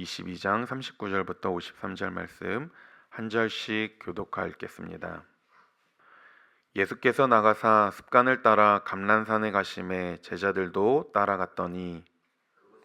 22장 39절부터 53절 말씀 한 절씩 교독하여 읽겠습니다. 예수께서 나가사 습관을 따라 감난산에 가심에 제자들도 따라갔더니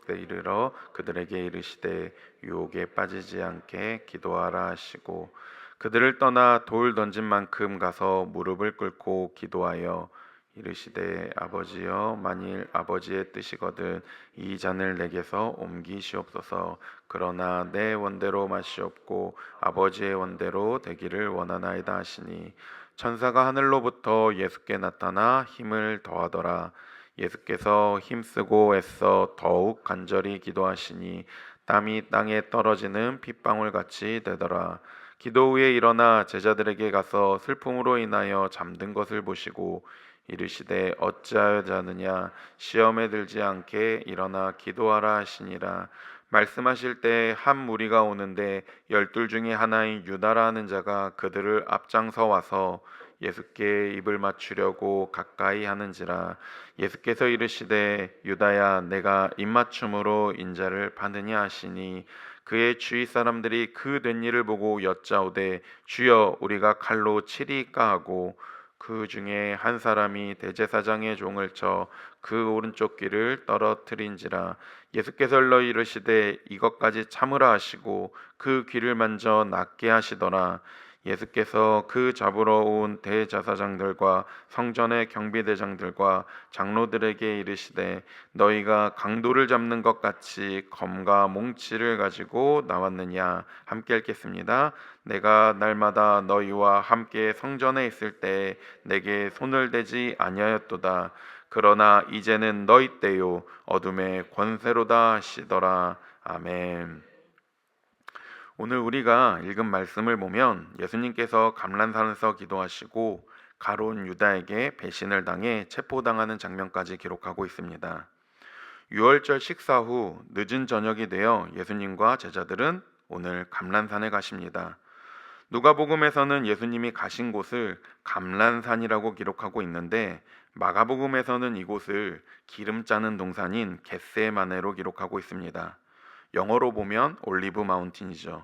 그때 이르러 그들에게 이르시되 유혹에 빠지지 않게 기도하라 하시고 그들을 떠나 돌 던진 만큼 가서 무릎을 꿇고 기도하여 이르시되 아버지여 만일 아버지의 뜻이거든 이 잔을 내게서 옮기시옵소서. 그러나 내 원대로 마시옵고 아버지의 원대로 되기를 원하나이다 하시니 천사가 하늘로부터 예수께 나타나 힘을 더하더라. 예수께서 힘쓰고 애써 더욱 간절히 기도하시니 땀이 땅에 떨어지는 핏방울 같이 되더라. 기도 후에 일어나 제자들에게 가서 슬픔으로 인하여 잠든 것을 보시고 이르시되 어찌하여 자느냐 시험에 들지 않게 일어나 기도하라 하시니라. 말씀하실 때 한 무리가 오는데 12 중에 하나인 유다라 하는 자가 그들을 앞장서 와서 예수께 입을 맞추려고 가까이 하는지라. 예수께서 이르시되 유다야 내가 입맞춤으로 인자를 받느냐 하시니 그의 주위 사람들이 그 된 일을 보고 여짜오되 주여 우리가 칼로 치리까 하고 그 중에 한 사람이 대제사장의 종을 쳐 그 오른쪽 귀를 떨어뜨린지라. 예수께서 일러 이르시되 이것까지 참으라 하시고 그 귀를 만져 낫게 하시더라. 예수께서 그 잡으러 온 대제사장들과 성전의 경비대장들과 장로들에게 이르시되 너희가 강도를 잡는 것 같이 검과 몽치를 가지고 나왔느냐. 함께 읽겠습니다. 내가 날마다 너희와 함께 성전에 있을 때 내게 손을 대지 아니하였도다. 그러나 이제는 너희 때요 어둠의 권세로다 하시더라. 아멘. 오늘 우리가 읽은 말씀을 보면 예수님께서 감람산에서 기도하시고 가론 유다에게 배신을 당해 체포당하는 장면까지 기록하고 있습니다. 유월절 식사 후 늦은 저녁이 되어 예수님과 제자들은 오늘 감람산에 가십니다. 누가복음에서는 예수님이 가신 곳을 감람산이라고 기록하고 있는데 마가복음에서는 이곳을 기름 짜는 동산인 겟세마네로 기록하고 있습니다. 영어로 보면 올리브 마운틴이죠.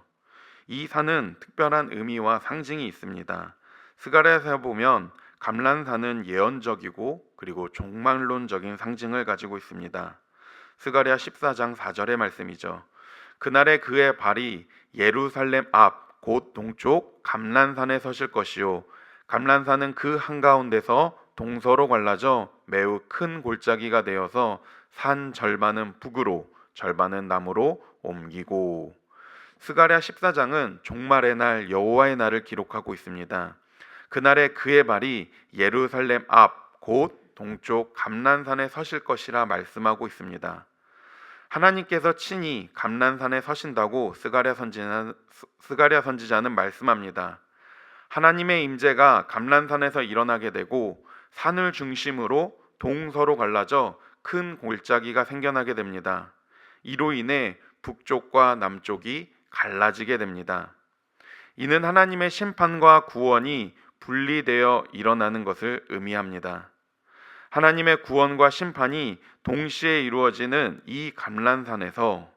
이 산은 특별한 의미와 상징이 있습니다. 스가랴에서 보면 감람산은 예언적이고 그리고 종말론적인 상징을 가지고 있습니다. 스가랴 14장 4절의 말씀이죠. 그날에 그의 발이 예루살렘 앞 곧 동쪽 감람산에 서실 것이요 감람산은 그 한가운데서 동서로 갈라져 매우 큰 골짜기가 되어서 산 절반은 북으로 절반은 남으로 옮기고. 스가랴 14장은 종말의 날 여호와의 날을 기록하고 있습니다. 그날에 그의 발이 예루살렘 앞 곧 동쪽 감람산에 서실 것이라 말씀하고 있습니다. 하나님께서 친히 감람산에 서신다고 스가랴 선지자는 말씀합니다. 하나님의 임재가 감람산에서 일어나게 되고 산을 중심으로 동서로 갈라져 큰 골짜기가 생겨나게 됩니다. 이로 인해 북쪽과 남쪽이 갈라지게 됩니다. 이는 하나님의 심판과 구원이 분리되어 일어나는 것을 의미합니다. 하나님의 구원과 심판이 동시에 이루어지는 이 감람산에서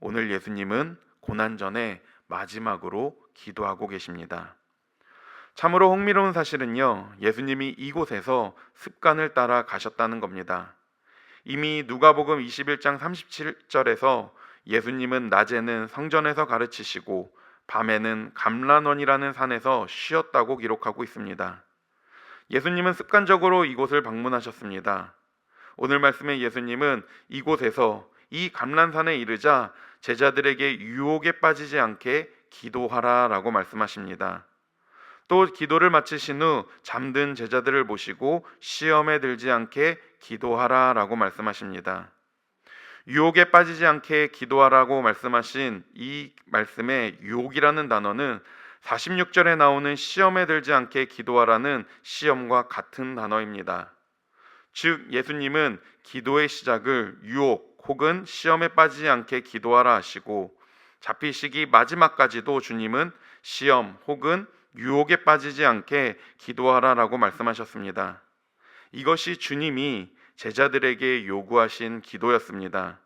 오늘 예수님은 고난 전에 마지막으로 기도하고 계십니다. 참으로 흥미로운 사실은요, 예수님이 이곳에서 습관을 따라 가셨다는 겁니다. 이미 누가복음 21장 37절에서 예수님은 낮에는 성전에서 가르치시고 밤에는 감람원이라는 산에서 쉬었다고 기록하고 있습니다. 예수님은 습관적으로 이곳을 방문하셨습니다. 오늘 말씀의 예수님은 이곳에서 이 감람산에 이르자 제자들에게 유혹에 빠지지 않게 기도하라 라고 말씀하십니다. 또 기도를 마치신 후 잠든 제자들을 모시고 시험에 들지 않게 기도하라 라고 말씀하십니다. 유혹에 빠지지 않게 기도하라고 말씀하신 이 말씀에 유혹이라는 단어는 46절에 나오는 시험에 들지 않게 기도하라는 시험과 같은 단어입니다. 즉 예수님은 기도의 시작을 유혹 혹은 시험에 빠지지 않게 기도하라 하시고 잡히시기 마지막까지도 주님은 시험 혹은 유혹에 빠지지 않게 기도하라라고 말씀하셨습니다. 이것이 주님이 제자들에게 요구하신 기도였습니다.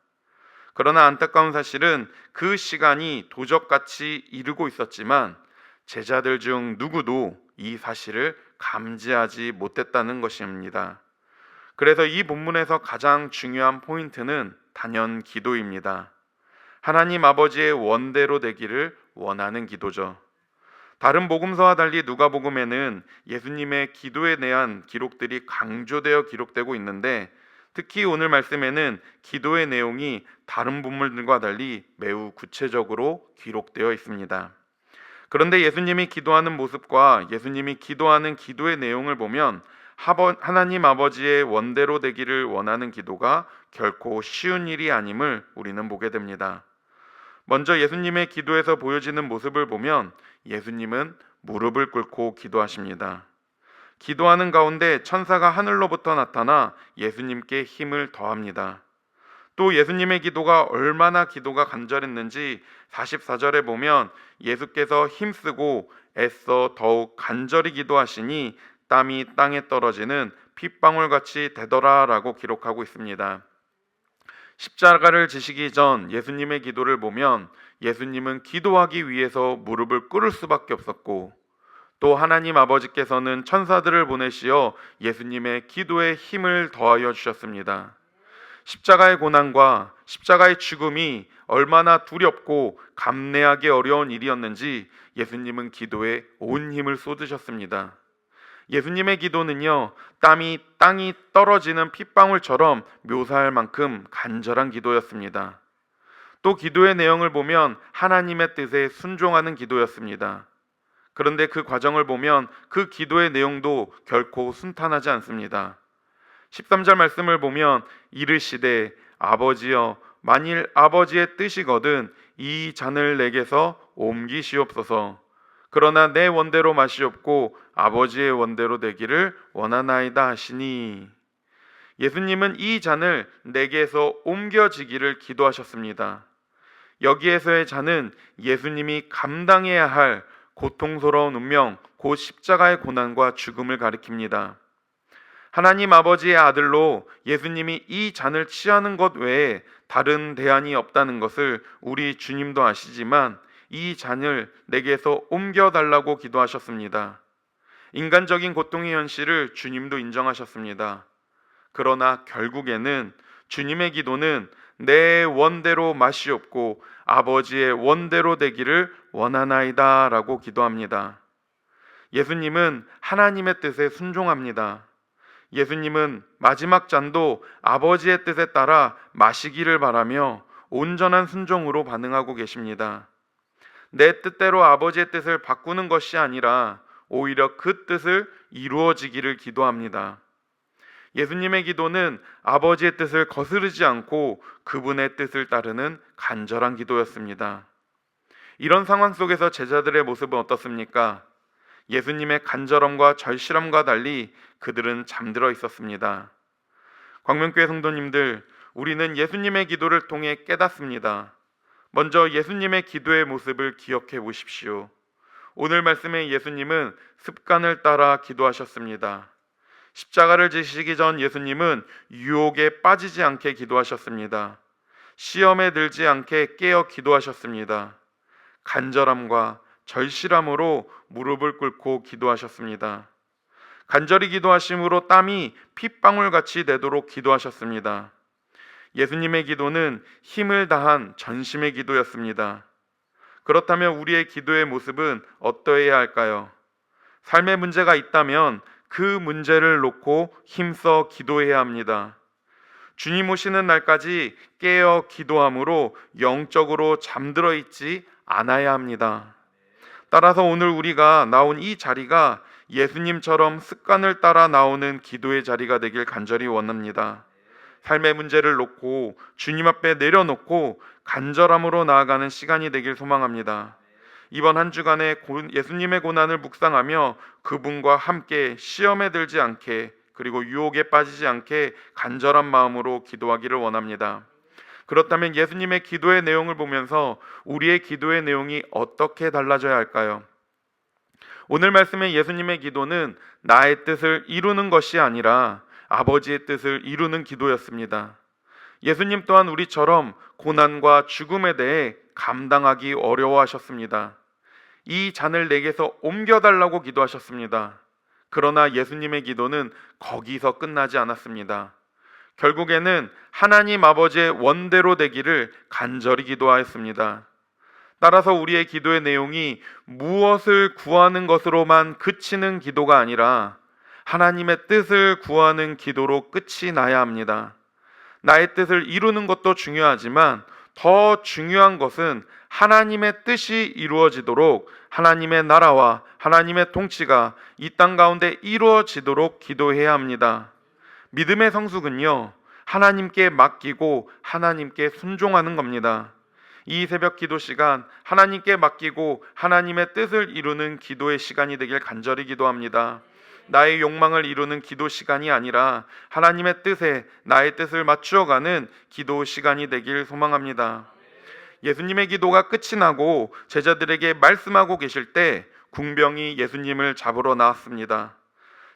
그러나 안타까운 사실은 그 시간이 도적같이 이르고 있었지만 제자들 중 누구도 이 사실을 감지하지 못했다는 것입니다. 그래서 이 본문에서 가장 중요한 포인트는 단연 기도입니다. 하나님 아버지의 원대로 되기를 원하는 기도죠. 다른 복음서와 달리 누가복음에는 예수님의 기도에 대한 기록들이 강조되어 기록되고 있는데, 특히 오늘 말씀에는 기도의 내용이 다른 본문들과 달리 매우 구체적으로 기록되어 있습니다. 그런데 예수님이 기도하는 모습과 예수님이 기도하는 기도의 내용을 보면 하나님 아버지의 원대로 되기를 원하는 기도가 결코 쉬운 일이 아님을 우리는 보게 됩니다. 먼저 예수님의 기도에서 보여지는 모습을 보면 예수님은 무릎을 꿇고 기도하십니다. 기도하는 가운데 천사가 하늘로부터 나타나 예수님께 힘을 더합니다. 또 예수님의 기도가 얼마나 기도가 간절했는지 44절에 보면 예수께서 힘쓰고 애써 더욱 간절히 기도하시니 땀이 땅에 떨어지는 핏방울같이 되더라라고 기록하고 있습니다. 십자가를 지시기 전 예수님의 기도를 보면 예수님은 기도하기 위해서 무릎을 꿇을 수밖에 없었고, 또 하나님 아버지께서는 천사들을 보내시어 예수님의 기도에 힘을 더하여 주셨습니다. 십자가의 고난과 십자가의 죽음이 얼마나 두렵고 감내하기 어려운 일이었는지 예수님은 기도에 온 힘을 쏟으셨습니다. 예수님의 기도는요, 땅이 떨어지는 핏방울처럼 묘사할 만큼 간절한 기도였습니다. 또 기도의 내용을 보면 하나님의 뜻에 순종하는 기도였습니다. 그런데 그 과정을 보면 그 기도의 내용도 결코 순탄하지 않습니다. 13절 말씀을 보면 이르시되 아버지여 만일 아버지의 뜻이거든 이 잔을 내게서 옮기시옵소서. 그러나 내 원대로 마시옵고 아버지의 원대로 되기를 원하나이다 하시니, 예수님은 이 잔을 내게서 옮겨지기를 기도하셨습니다. 여기에서의 잔은 예수님이 감당해야 할 고통스러운 운명, 곧 십자가의 고난과 죽음을 가리킵니다. 하나님 아버지의 아들로 예수님이 이 잔을 취하는 것 외에 다른 대안이 없다는 것을 우리 주님도 아시지만 이 잔을 내게서 옮겨달라고 기도하셨습니다. 인간적인 고통의 현실을 주님도 인정하셨습니다. 그러나 결국에는 주님의 기도는 내 원대로 마시옵고 아버지의 원대로 되기를 원하나이다 라고 기도합니다. 예수님은 하나님의 뜻에 순종합니다. 예수님은 마지막 잔도 아버지의 뜻에 따라 마시기를 바라며 온전한 순종으로 반응하고 계십니다. 내 뜻대로 아버지의 뜻을 바꾸는 것이 아니라 오히려 그 뜻을 이루어지기를 기도합니다. 예수님의 기도는 아버지의 뜻을 거스르지 않고 그분의 뜻을 따르는 간절한 기도였습니다. 이런 상황 속에서 제자들의 모습은 어떻습니까? 예수님의 간절함과 절실함과 달리 그들은 잠들어 있었습니다. 광명교회 성도님들, 우리는 예수님의 기도를 통해 깨닫습니다. 먼저 예수님의 기도의 모습을 기억해 보십시오. 오늘 말씀의 예수님은 습관을 따라 기도하셨습니다. 십자가를 지시기 전 예수님은 유혹에 빠지지 않게 기도하셨습니다. 시험에 들지 않게 깨어 기도하셨습니다. 간절함과 절실함으로 무릎을 꿇고 기도하셨습니다. 간절히 기도하심으로 땀이 핏방울같이 되도록 기도하셨습니다. 예수님의 기도는 힘을 다한 전심의 기도였습니다. 그렇다면 우리의 기도의 모습은 어떠해야 할까요? 삶의 문제가 있다면 그 문제를 놓고 힘써 기도해야 합니다. 주님 오시는 날까지 깨어 기도함으로 영적으로 잠들어 있지 않아야 합니다. 따라서 오늘 우리가 나온 이 자리가 예수님처럼 습관을 따라 나오는 기도의 자리가 되길 간절히 원합니다. 삶의 문제를 놓고 주님 앞에 내려놓고 간절함으로 나아가는 시간이 되길 소망합니다. 이번 한 주간에 예수님의 고난을 묵상하며 그분과 함께 시험에 들지 않게, 그리고 유혹에 빠지지 않게 간절한 마음으로 기도하기를 원합니다. 그렇다면 예수님의 기도의 내용을 보면서 우리의 기도의 내용이 어떻게 달라져야 할까요? 오늘 말씀의 예수님의 기도는 나의 뜻을 이루는 것이 아니라 아버지의 뜻을 이루는 기도였습니다. 예수님 또한 우리처럼 고난과 죽음에 대해 감당하기 어려워하셨습니다. 이 잔을 내게서 옮겨달라고 기도하셨습니다. 그러나 예수님의 기도는 거기서 끝나지 않았습니다. 결국에는 하나님 아버지의 원대로 되기를 간절히 기도하였습니다. 따라서 우리의 기도의 내용이 무엇을 구하는 것으로만 그치는 기도가 아니라 하나님의 뜻을 구하는 기도로 끝이 나야 합니다. 나의 뜻을 이루는 것도 중요하지만 더 중요한 것은 하나님의 뜻이 이루어지도록 하나님의 나라와 하나님의 통치가 이 땅 가운데 이루어지도록 기도해야 합니다. 믿음의 성숙은요, 하나님께 맡기고 하나님께 순종하는 겁니다. 이 새벽 기도 시간 하나님께 맡기고 하나님의 뜻을 이루는 기도의 시간이 되길 간절히 기도합니다. 나의 욕망을 이루는 기도 시간이 아니라 하나님의 뜻에 나의 뜻을 맞추어가는 기도 시간이 되길 소망합니다. 예수님의 기도가 끝이 나고 제자들에게 말씀하고 계실 때 궁병이 예수님을 잡으러 나왔습니다.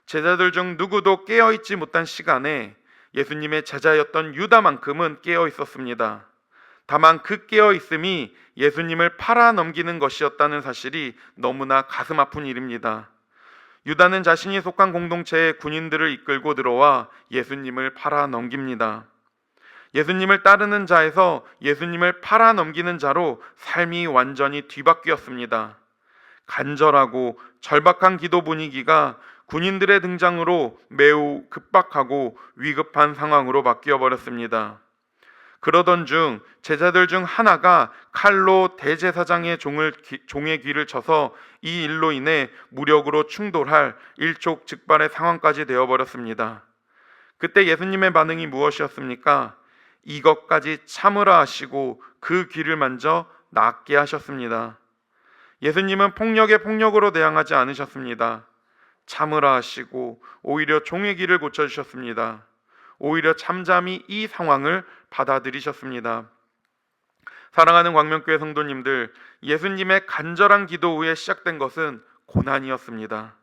제자들 중 누구도 깨어있지 못한 시간에 예수님의 제자였던 유다만큼은 깨어 있었습니다. 다만 그 깨어있음이 예수님을 팔아넘기는 것이었다는 사실이 너무나 가슴 아픈 일입니다. 유다는 자신이 속한 공동체의 군인들을 이끌고 들어와 예수님을 팔아넘깁니다. 예수님을 따르는 자에서 예수님을 팔아넘기는 자로 삶이 완전히 뒤바뀌었습니다. 간절하고 절박한 기도 분위기가 군인들의 등장으로 매우 급박하고 위급한 상황으로 바뀌어 버렸습니다. 그러던 중 제자들 중 하나가 칼로 대제사장의 종의 귀를 쳐서 이 일로 인해 무력으로 충돌할 일촉즉발의 상황까지 되어버렸습니다. 그때 예수님의 반응이 무엇이었습니까? 이것까지 참으라 하시고 그 귀를 만져 낫게 하셨습니다. 예수님은 폭력에 폭력으로 대항하지 않으셨습니다. 참으라 하시고 오히려 종의 귀를 고쳐주셨습니다. 오히려 잠잠히 이 상황을 받아들이셨습니다. 사랑하는 광명교회 성도님들, 예수님의 간절한 기도 후에 시작된 것은 고난이었습니다.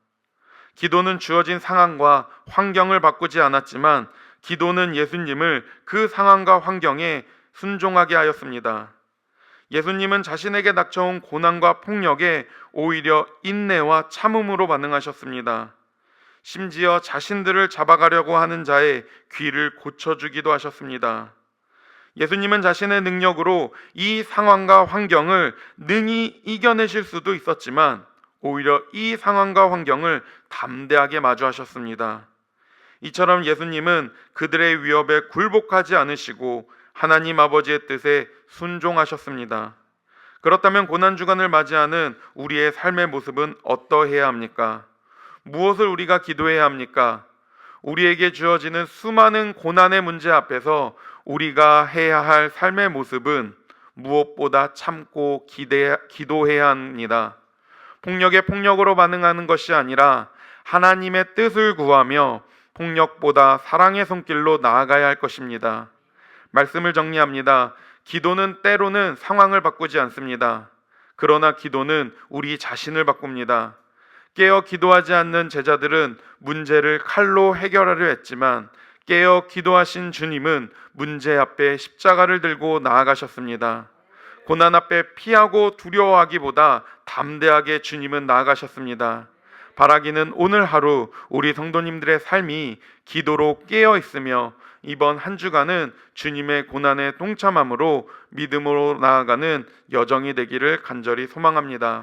기도는 주어진 상황과 환경을 바꾸지 않았지만 기도는 예수님을 그 상황과 환경에 순종하게 하였습니다. 예수님은 자신에게 닥쳐온 고난과 폭력에 오히려 인내와 참음으로 반응하셨습니다. 심지어 자신들을 잡아가려고 하는 자의 귀를 고쳐주기도 하셨습니다. 예수님은 자신의 능력으로 이 상황과 환경을 능히 이겨내실 수도 있었지만 오히려 이 상황과 환경을 담대하게 마주하셨습니다. 이처럼 예수님은 그들의 위협에 굴복하지 않으시고 하나님 아버지의 뜻에 순종하셨습니다. 그렇다면 고난주간을 맞이하는 우리의 삶의 모습은 어떠해야 합니까? 무엇을 우리가 기도해야 합니까? 우리에게 주어지는 수많은 고난의 문제 앞에서 우리가 해야 할 삶의 모습은 무엇보다 참고 기도해야 합니다. 폭력에 폭력으로 반응하는 것이 아니라 하나님의 뜻을 구하며 폭력보다 사랑의 손길로 나아가야 할 것입니다. 말씀을 정리합니다. 기도는 때로는 상황을 바꾸지 않습니다. 그러나 기도는 우리 자신을 바꿉니다. 깨어 기도하지 않는 제자들은 문제를 칼로 해결하려 했지만 깨어 기도하신 주님은 문제 앞에 십자가를 들고 나아가셨습니다. 고난 앞에 피하고 두려워하기보다 담대하게 주님은 나아가셨습니다. 바라기는 오늘 하루 우리 성도님들의 삶이 기도로 깨어 있으며 이번 한 주간은 주님의 고난에 동참함으로 믿음으로 나아가는 여정이 되기를 간절히 소망합니다.